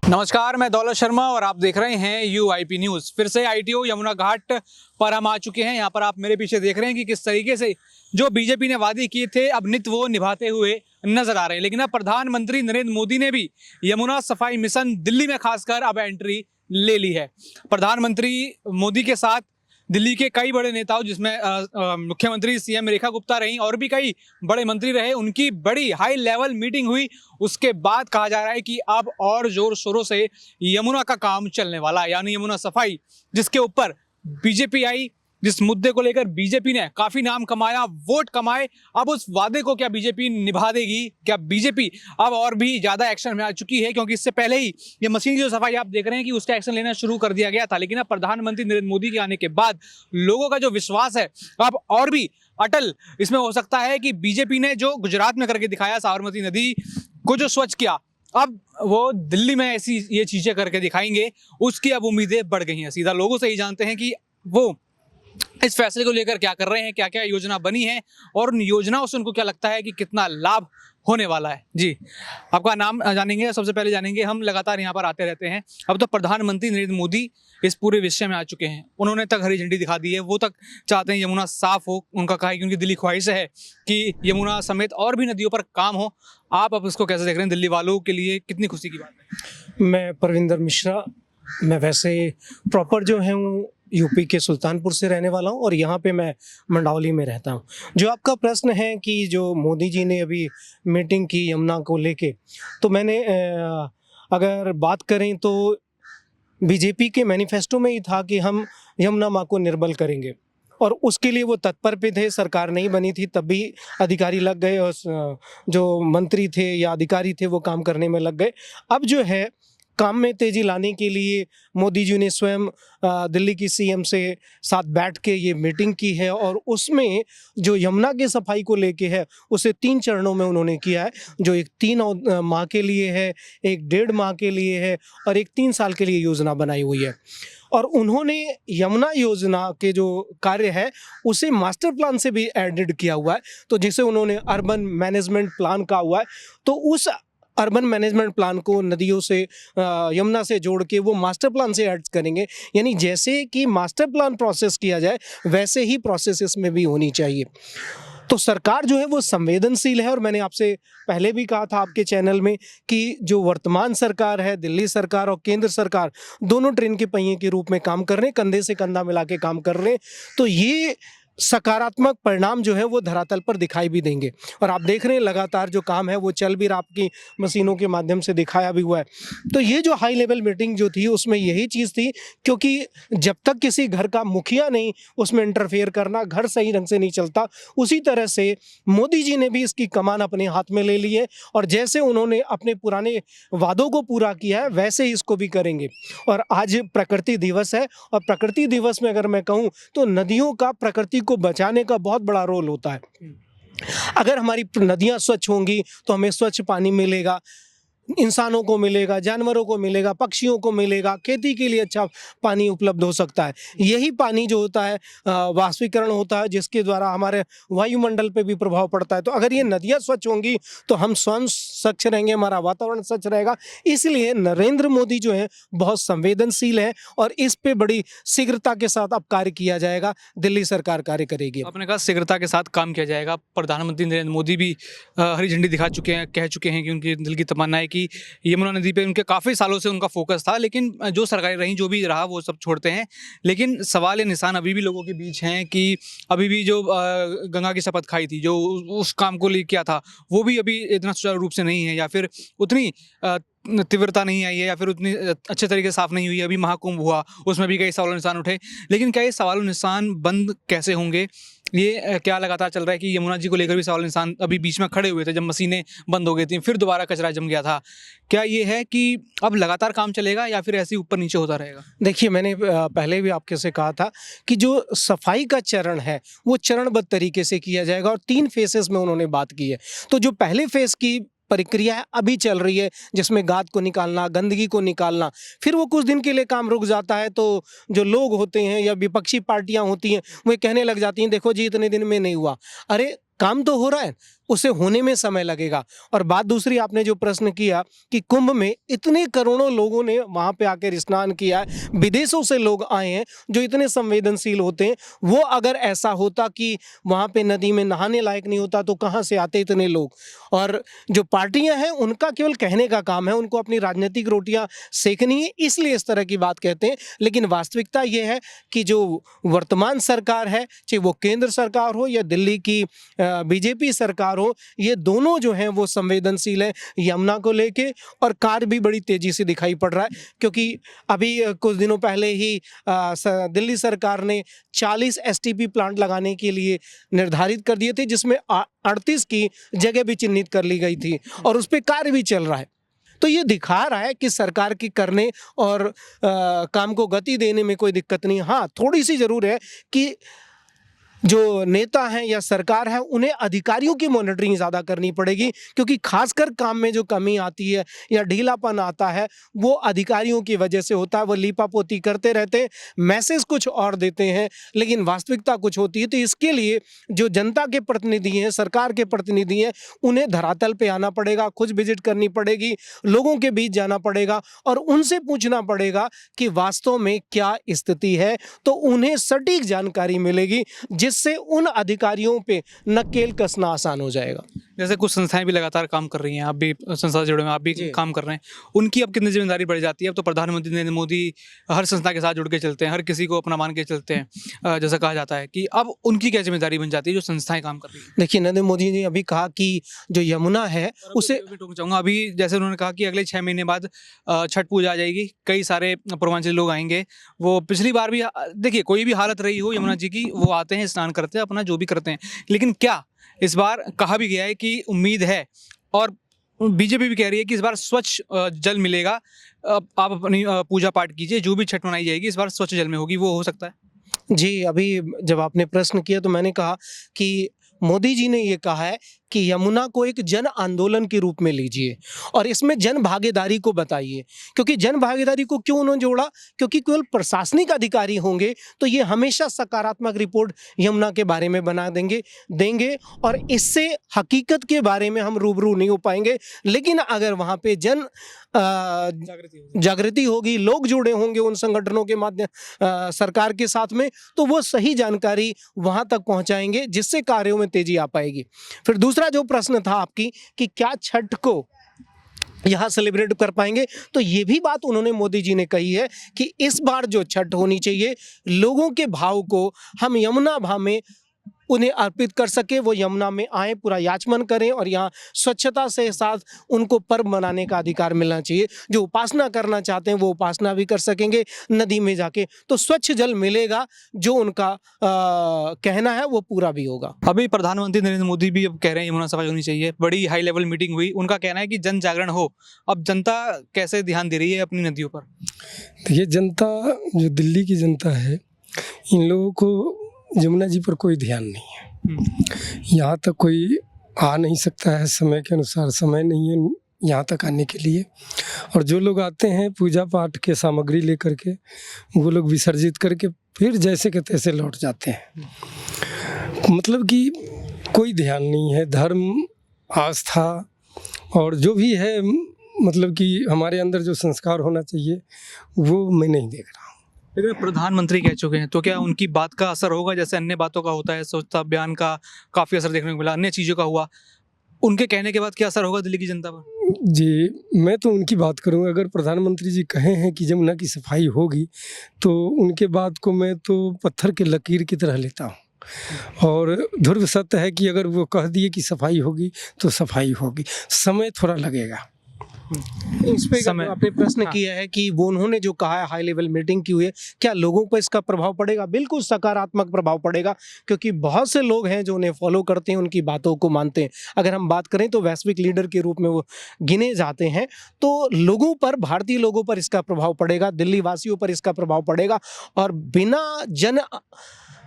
नमस्कार, मैं दौलत शर्मा और आप देख रहे हैं UIP न्यूज़। फिर से ITO यमुना घाट पर हम आ चुके हैं। यहाँ पर आप मेरे पीछे देख रहे हैं कि किस तरीके से जो बीजेपी ने वादे किए थे अब नित वो निभाते हुए नजर आ रहे हैं। लेकिन अब प्रधानमंत्री नरेंद्र मोदी ने भी यमुना सफाई मिशन दिल्ली में खासकर अब एंट्री ले ली है। प्रधानमंत्री मोदी के साथ दिल्ली के कई बड़े नेताओं जिसमें मुख्यमंत्री CM रेखा गुप्ता रहीं और भी कई बड़े मंत्री रहे, उनकी बड़ी हाई लेवल मीटिंग हुई। उसके बाद कहा जा रहा है कि अब और जोर शोरों से यमुना का काम चलने वाला है, यानी यमुना सफाई, जिसके ऊपर बीजेपी आई, जिस मुद्दे को लेकर बीजेपी ने काफी नाम कमाया, वोट कमाए। अब उस वादे को क्या बीजेपी निभा देगी? क्या बीजेपी अब और भी ज्यादा एक्शन में आ चुकी है? क्योंकि इससे पहले ही ये मशीन की जो सफाई आप देख रहे हैं कि उसका एक्शन लेना शुरू कर दिया गया था, लेकिन अब प्रधानमंत्री नरेंद्र मोदी के आने के बाद लोगों का जो विश्वास है अब और भी अटल इसमें हो सकता है कि बीजेपी ने जो गुजरात में करके दिखाया, साबरमती नदी को जो स्वच्छ किया, अब वो दिल्ली में ऐसी ये चीजें करके दिखाएंगे। उसकी अब उम्मीदें बढ़ गई हैं। सीधा लोगों से ही जानते हैं कि वो इस फैसले को लेकर क्या कर रहे हैं, क्या क्या योजना बनी है और उन योजनाओं से उनको क्या लगता है कि कितना लाभ होने वाला है। जी, आपका नाम जानेंगे। सबसे पहले जानेंगे, हम लगातार यहाँ पर आते रहते हैं, अब तो प्रधानमंत्री नरेंद्र मोदी इस पूरे विषय में आ चुके हैं। उन्होंने तक हरी झंडी दिखा दी है, वो तक चाहते हैं यमुना साफ हो। उनका कहा है कि उनकी दिली ख्वाहिश है कि यमुना समेत और भी नदियों पर काम हो। आप अब इसको कैसे देख रहे हैं? दिल्ली वालों के लिए कितनी खुशी की बात है? मैं परविंदर मिश्रा, मैं वैसे प्रॉपर जो हूँ यूपी के सुल्तानपुर से रहने वाला हूँ और यहाँ पे मैं मंडावली में रहता हूँ। जो आपका प्रश्न है कि जो मोदी जी ने अभी मीटिंग की यमुना को लेके, तो मैंने अगर बात करें तो बीजेपी के मैनिफेस्टो में ही था कि हम यमुना माँ को निर्मल करेंगे और उसके लिए वो तत्पर पे थे। सरकार नहीं बनी थी तब भी अधिकारी लग गए और जो मंत्री थे या अधिकारी थे वो काम करने में लग गए। अब जो है काम में तेजी लाने के लिए मोदी जी ने स्वयं दिल्ली की CM से साथ बैठ के ये मीटिंग की है और उसमें जो यमुना की सफाई को लेके है उसे 3 चरणों में उन्होंने किया है। जो एक 3 माह के लिए है, एक 1.5 माह के लिए है और एक 3 साल के लिए योजना बनाई हुई है। और उन्होंने यमुना योजना के जो कार्य है उसे मास्टर प्लान से भी एडेड किया हुआ है, तो जिसे उन्होंने अर्बन मैनेजमेंट प्लान कहा हुआ है। तो उस अर्बन मैनेजमेंट प्लान को नदियों से यमुना से जोड़ के वो मास्टर प्लान से ऐड करेंगे। यानी जैसे कि मास्टर प्लान प्रोसेस किया जाए वैसे ही प्रोसेस इसमें भी होनी चाहिए। तो सरकार जो है वो संवेदनशील है और मैंने आपसे पहले भी कहा था आपके चैनल में कि जो वर्तमान सरकार है, दिल्ली सरकार और केंद्र सरकार, दोनों ट्रेन के पहिए के रूप में काम कर रहे हैं, कंधे से कंधा मिला के काम कर रहे हैं। तो ये सकारात्मक परिणाम जो है वो धरातल पर दिखाई भी देंगे और आप देख रहे हैं लगातार जो काम है वो चल भी रहा, आपकी मशीनों के माध्यम से दिखाया भी हुआ है। तो ये जो हाई लेवल मीटिंग जो थी उसमें यही चीज़ थी, क्योंकि जब तक किसी घर का मुखिया नहीं उसमें इंटरफेयर करना, घर सही ढंग से नहीं चलता। उसी तरह से मोदी जी ने भी इसकी कमान अपने हाथ में ले ली है और जैसे उन्होंने अपने पुराने वादों को पूरा किया है वैसे ही इसको भी करेंगे। और आज प्रकृति दिवस है और प्रकृति दिवस में अगर मैं कहूँ तो नदियों का प्रकृति को बचाने का बहुत बड़ा रोल होता है। अगर हमारी नदियां स्वच्छ होंगी तो हमें स्वच्छ पानी मिलेगा, इंसानों को मिलेगा, जानवरों को मिलेगा, पक्षियों को मिलेगा, खेती के लिए अच्छा पानी उपलब्ध हो सकता है। यही पानी जो होता है वाष्पीकरण होता है जिसके द्वारा हमारे वायुमंडल पे भी प्रभाव पड़ता है। तो अगर ये नदियाँ स्वच्छ होंगी तो हम स्वयं स्वच्छ रहेंगे, हमारा वातावरण स्वच्छ रहेगा। इसलिए नरेंद्र मोदी जो है बहुत संवेदनशील है और इस पे बड़ी शीघ्रता के साथ अब कार्य किया जाएगा। दिल्ली सरकार कार्य करेगी। आपने कहा शीघ्रता के साथ काम किया जाएगा। प्रधानमंत्री नरेंद्र मोदी भी हरी झंडी दिखा चुके हैं, कह चुके हैं कि उनकी दिल की तमन्ना है कि यमुना नदी पे उनके काफ़ी सालों से उनका फोकस था, लेकिन जो सरकारें रहीं, जो भी रहा वो सब छोड़ते हैं। लेकिन सवाल या निशान अभी भी लोगों के बीच हैं कि अभी भी जो गंगा की शपथ खाई थी, जो उस काम को लिए किया था, वो भी अभी इतना सुचारू रूप से नहीं है या फिर उतनी तीव्रता नहीं आई है या फिर उतनी अच्छे तरीके से साफ नहीं हुई। अभी महाकुंभ हुआ, उसमें भी कई सवाल निशान उठे, लेकिन क्या ये सवाल निशान बंद कैसे होंगे? ये क्या लगातार चल रहा है कि यमुना जी को लेकर भी सवाल निशान अभी बीच में खड़े हुए थे जब मशीनें बंद हो गई थी, फिर दोबारा कचरा जम गया था। क्या ये है कि अब लगातार काम चलेगा या फिर ऐसे ही ऊपर नीचे होता रहेगा? देखिए, मैंने पहले भी आपके से कहा था कि जो सफाई का चरण है वो चरणबद्ध तरीके से किया जाएगा और 3 फेसेस में उन्होंने बात की है। तो जो पहले फेस की प्रक्रिया है अभी चल रही है, जिसमें गाद को निकालना, गंदगी को निकालना, फिर वो कुछ दिन के लिए काम रुक जाता है। तो जो लोग होते हैं या विपक्षी पार्टियां होती हैं वो कहने लग जाती हैं देखो जी इतने दिन में नहीं हुआ। अरे काम तो हो रहा है, उसे होने में समय लगेगा। और बात दूसरी, आपने जो प्रश्न किया कि कुंभ में इतने करोड़ों लोगों ने वहाँ पे आकर स्नान किया है, विदेशों से लोग आए हैं जो इतने संवेदनशील होते हैं, वो अगर ऐसा होता कि वहाँ पे नदी में नहाने लायक नहीं होता तो कहाँ से आते इतने लोग। और जो पार्टियां हैं उनका केवल कहने का काम है, उनको अपनी राजनीतिक रोटियां सेकनी है, इसलिए इस तरह की बात कहते हैं। लेकिन वास्तविकता ये है कि जो वर्तमान सरकार है, चाहे वो केंद्र सरकार हो या दिल्ली की बीजेपी सरकार हो, ये दोनों जो हैं वो संवेदनशील हैं यमुना को लेके, और कार्य भी बड़ी तेजी से दिखाई पड़ रहा है। क्योंकि अभी कुछ दिनों पहले ही दिल्ली सरकार ने 40 एसटीपी प्लांट लगाने के लिए निर्धारित कर दिए थे, जिसमें 38 की जगह भी चिन्हित कर ली गई थी और उस पर कार्य भी चल रहा है। तो ये दिखा रहा है कि सरकार की करने और काम को गति देने में कोई दिक्कत नहीं। हाँ, थोड़ी सी जरूर है कि जो नेता हैं या सरकार है उन्हें अधिकारियों की मॉनिटरिंग ज़्यादा करनी पड़ेगी, क्योंकि खासकर काम में जो कमी आती है या ढीलापन आता है वो अधिकारियों की वजह से होता है। वो लीपापोती करते रहते हैं, मैसेज कुछ और देते हैं लेकिन वास्तविकता कुछ होती है। तो इसके लिए जो जनता के प्रतिनिधि हैं, सरकार के प्रतिनिधि हैं, उन्हें धरातल पे आना पड़ेगा, खुद विजिट करनी पड़ेगी, लोगों के बीच जाना पड़ेगा और उनसे पूछना पड़ेगा कि वास्तव में क्या स्थिति है। तो उन्हें सटीक जानकारी मिलेगी, जिससे उन अधिकारियों पे नकेल कसना आसान हो जाएगा। जैसे कुछ संस्थाएं भी लगातार काम कर रही हैं, आप भी संस्था से जुड़े हुए हैं, आप भी काम कर रहे हैं, उनकी अब कितनी जिम्मेदारी बढ़ जाती है? अब तो प्रधानमंत्री नरेंद्र मोदी हर संस्था के साथ जुड़ के चलते हैं, हर किसी को अपना मान के चलते हैं, जैसा कहा जाता है कि अब उनकी क्या जिम्मेदारी बन जाती है जो संस्थाएं काम कर रही हैं? देखिए, नरेंद्र मोदी ने अभी कहा कि जो यमुना है उसे टोक चाहूँगा, अभी जैसे उन्होंने कहा कि अगले 6 महीने बाद छठ पूजा आ जाएगी, कई सारे पूर्वांचली लोग आएंगे। वो पिछली बार भी देखिए, कोई भी हालत रही हो यमुना जी की, वो आते हैं, स्नान करते हैं, अपना जो भी करते हैं। लेकिन क्या इस बार कहा भी गया है कि उम्मीद है, और बीजेपी भी कह रही है कि इस बार स्वच्छ जल मिलेगा, आप अपनी पूजा पाठ कीजिए, जो भी छठ मनाई जाएगी इस बार स्वच्छ जल में होगी, वो हो सकता है? जी, अभी जब आपने प्रश्न किया तो मैंने कहा कि मोदी जी ने ये कहा है कि यमुना को एक जन आंदोलन के रूप में लीजिए और इसमें जन भागीदारी को बताइए। क्योंकि जन भागीदारी को क्यों उन्होंने जोड़ा? क्योंकि केवल प्रशासनिक अधिकारी होंगे तो ये हमेशा सकारात्मक रिपोर्ट यमुना के बारे में बना देंगे और इससे हकीकत के बारे में हम रूबरू नहीं हो पाएंगे। लेकिन अगर वहाँ पे जन जागृति होगी, लोग जुड़े होंगे उन संगठनों के माध्यम सरकार के साथ में, तो वो सही जानकारी वहाँ तक पहुँचाएंगे, जिससे कार्यों में तेजी आ पाएगी। फिर दूसरा जो प्रश्न था आपकी कि क्या छठ को यहाँ सेलिब्रेट कर पाएंगे, तो ये भी बात उन्होंने मोदी जी ने कही है कि इस बार जो छठ होनी चाहिए, लोगों के भाव को हम यमुना भाव में उन्हें अर्पित कर सके, वो यमुना में आए, पूरा याचमन करें और यहाँ स्वच्छता से साथ उनको पर्व मनाने का अधिकार मिलना चाहिए। जो उपासना करना चाहते हैं वो उपासना भी कर सकेंगे नदी में जाके, तो स्वच्छ जल मिलेगा, जो उनका कहना है वो पूरा भी होगा। अभी प्रधानमंत्री नरेंद्र मोदी भी अब कह रहे हैं यमुना सफाई होनी चाहिए, बड़ी हाई लेवल मीटिंग हुई, उनका कहना है कि जन जागरण हो। अब जनता कैसे ध्यान दे रही है अपनी नदियों पर? देखिए, जनता जो दिल्ली की जनता है, इन लोगों को यमुना जी पर कोई ध्यान नहीं है। यहाँ तक कोई आ नहीं सकता है, समय के अनुसार समय नहीं है यहाँ तक आने के लिए। और जो लोग आते हैं पूजा पाठ के सामग्री लेकर के, वो लोग विसर्जित करके फिर जैसे के तैसे लौट जाते हैं। मतलब कि कोई ध्यान नहीं है। धर्म, आस्था और जो भी है, मतलब कि हमारे अंदर जो संस्कार होना चाहिए वो मैं नहीं देख रहा हूँ। लेकिन प्रधानमंत्री कह चुके हैं, तो क्या उनकी बात का असर होगा? जैसे अन्य बातों का होता है, स्वच्छता अभियान का काफ़ी असर देखने को मिला, अन्य चीज़ों का हुआ, उनके कहने के बाद क्या असर होगा दिल्ली की जनता पर? जी, मैं तो उनकी बात करूँगा। अगर प्रधानमंत्री जी कहे हैं कि यमुना की सफाई होगी, तो उनके बात को मैं तो पत्थर के लकीर की तरह लेता हूँ। और ध्रुव सत्य है कि अगर वो कह दिए कि सफाई होगी तो सफाई होगी। समय थोड़ा लगेगा। इस पे आपने प्रश्न किया है कि वो उन्होंने जो कहा है, हाई लेवल मीटिंग की हुई है, क्या लोगों पर इसका प्रभाव पड़ेगा? बिल्कुल सकारात्मक प्रभाव पड़ेगा, क्योंकि बहुत से लोग हैं जो उन्हें फॉलो करते हैं, उनकी बातों को मानते हैं। अगर हम बात करें तो वैश्विक लीडर के रूप में वो गिने जाते हैं। तो लोगों पर, भारतीय लोगों पर इसका प्रभाव पड़ेगा, दिल्ली वासियों पर इसका प्रभाव पड़ेगा। और बिना जन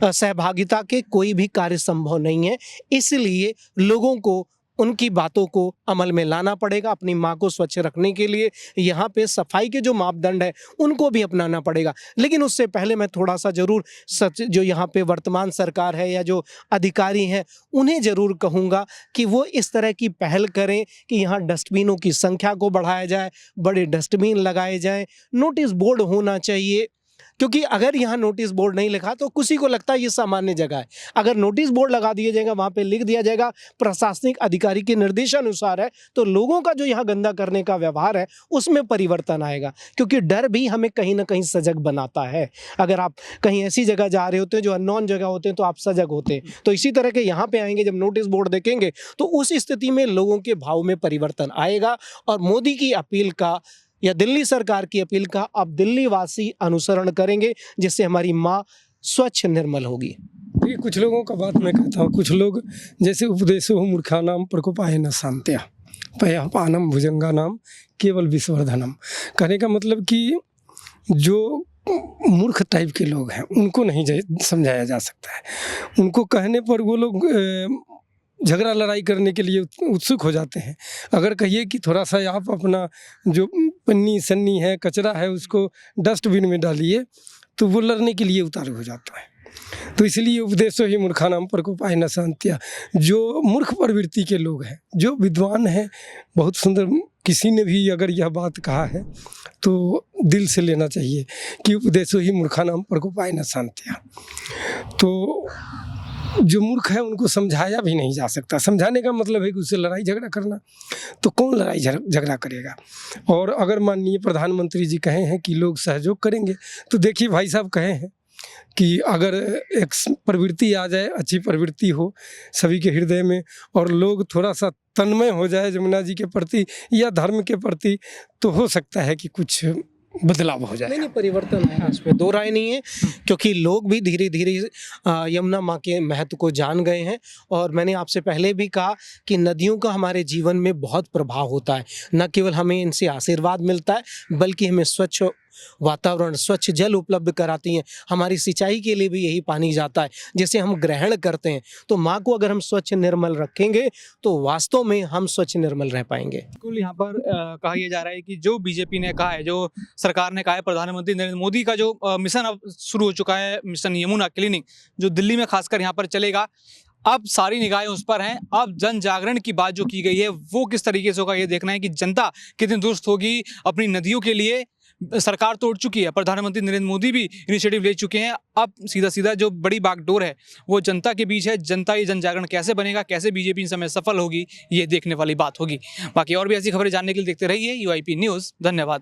सहभागिता के कोई भी कार्य संभव नहीं है। इसलिए लोगों को उनकी बातों को अमल में लाना पड़ेगा। अपनी माँ को स्वच्छ रखने के लिए यहाँ पे सफाई के जो मापदंड है उनको भी अपनाना पड़ेगा। लेकिन उससे पहले मैं थोड़ा सा ज़रूर सच जो यहाँ पे वर्तमान सरकार है या जो अधिकारी हैं उन्हें ज़रूर कहूँगा कि वो इस तरह की पहल करें कि यहाँ डस्टबिनों की संख्या को बढ़ाया जाए, बड़े डस्टबिन लगाए जाएँ, नोटिस बोर्ड होना चाहिए। क्योंकि अगर यहाँ नोटिस बोर्ड नहीं लिखा तो किसी को लगता है ये सामान्य जगह है। अगर नोटिस बोर्ड लगा दिया जाएगा, वहाँ पे लिख दिया जाएगा प्रशासनिक अधिकारी के निर्देशानुसार है, तो लोगों का जो यहाँ गंदा करने का व्यवहार है उसमें परिवर्तन आएगा। क्योंकि डर भी हमें कहीं ना कहीं सजग बनाता है। अगर आप कहीं ऐसी जगह जा रहे होते हैं जो अननोन जगह होते हैं तो आप सजग होते हैं। तो इसी तरह के यहाँ पे आएंगे, जब नोटिस बोर्ड देखेंगे तो उस स्थिति में लोगों के भाव में परिवर्तन आएगा और मोदी की अपील का या दिल्ली सरकार की अपील का अब दिल्ली वासी अनुसरण करेंगे, जिससे हमारी माँ स्वच्छ निर्मल होगी। ये कुछ लोगों का बात मैं कहता हूँ, कुछ लोग जैसे उपदेशो मूर्खानाम प्रकोपाय न शांत्या पयःपानम भुजंगानाम केवल विश्ववर्धनम। कहने का मतलब कि जो मूर्ख टाइप के लोग हैं उनको नहीं समझाया जा सकता है। उनको कहने पर वो लोग झगड़ा लड़ाई करने के लिए उत्सुक हो जाते हैं। अगर कहिए कि थोड़ा सा आप अपना जो पन्नी सन्नी है, कचरा है, उसको डस्टबिन में डालिए, तो वो लड़ने के लिए उतारू हो जाता है। तो इसलिए उपदेशो ही मूर्खानाम प्रकोपाय न शांत्या। जो मूर्ख प्रवृत्ति के लोग हैं, जो विद्वान हैं, बहुत सुंदर किसी ने भी अगर यह बात कहा है तो दिल से लेना चाहिए कि उपदेशो ही मूर्खानाम प्रकोपाय न शांत्या। तो जो मूर्ख है उनको समझाया भी नहीं जा सकता। समझाने का मतलब है कि उससे लड़ाई झगड़ा करना, तो कौन लड़ाई झगड़ा करेगा। और अगर माननीय प्रधानमंत्री जी कहे हैं कि लोग सहयोग करेंगे, तो देखिए भाई साहब कहे हैं कि अगर एक प्रवृत्ति आ जाए, अच्छी प्रवृत्ति हो सभी के हृदय में, और लोग थोड़ा सा तन्मय हो जाए जमुना जी के प्रति या धर्म के प्रति, तो हो सकता है कि कुछ बदलाव हो जाए। नहीं, परिवर्तन है, इसमें दो राय नहीं है। क्योंकि लोग भी धीरे धीरे यमुना माँ के महत्व को जान गए हैं। और मैंने आपसे पहले भी कहा कि नदियों का हमारे जीवन में बहुत प्रभाव होता है। न केवल हमें इनसे आशीर्वाद मिलता है, बल्कि हमें स्वच्छ वातावरण, स्वच्छ जल उपलब्ध कराती हैं। हमारी सिंचाई के लिए भी यही पानी जाता है जिसे हम ग्रहण करते हैं। तो माँ को अगर हम स्वच्छ निर्मल रखेंगे तो वास्तव में हम स्वच्छ निर्मल रह पाएंगे। बिल्कुल, यहाँ पर कहा यह जा रहा है कि जो बीजेपी ने कहा है, जो सरकार ने कहा है, प्रधानमंत्री नरेंद्र मोदी का जो मिशन अब शुरू हो चुका है, मिशन यमुना क्लीनिंग, जो दिल्ली में खासकर यहाँ पर चलेगा, अब सारी निगाहें उस पर हैं। अब जन जागरण की बात जो की गई है वो किस तरीके से होगा, ये देखना है कि जनता कितनी दुरुस्त होगी अपनी नदियों के लिए। सरकार तो उठ चुकी है, प्रधानमंत्री नरेंद्र मोदी भी इनिशिएटिव ले चुके हैं। अब सीधा सीधा जो बड़ी बागडोर है वो जनता के बीच है। जनता ये जन जागरण कैसे बनेगा, कैसे बीजेपी इन समय सफल होगी, ये देखने वाली बात होगी। बाकी और भी ऐसी खबरें जानने के लिए देखते रहिए UIP न्यूज़। धन्यवाद।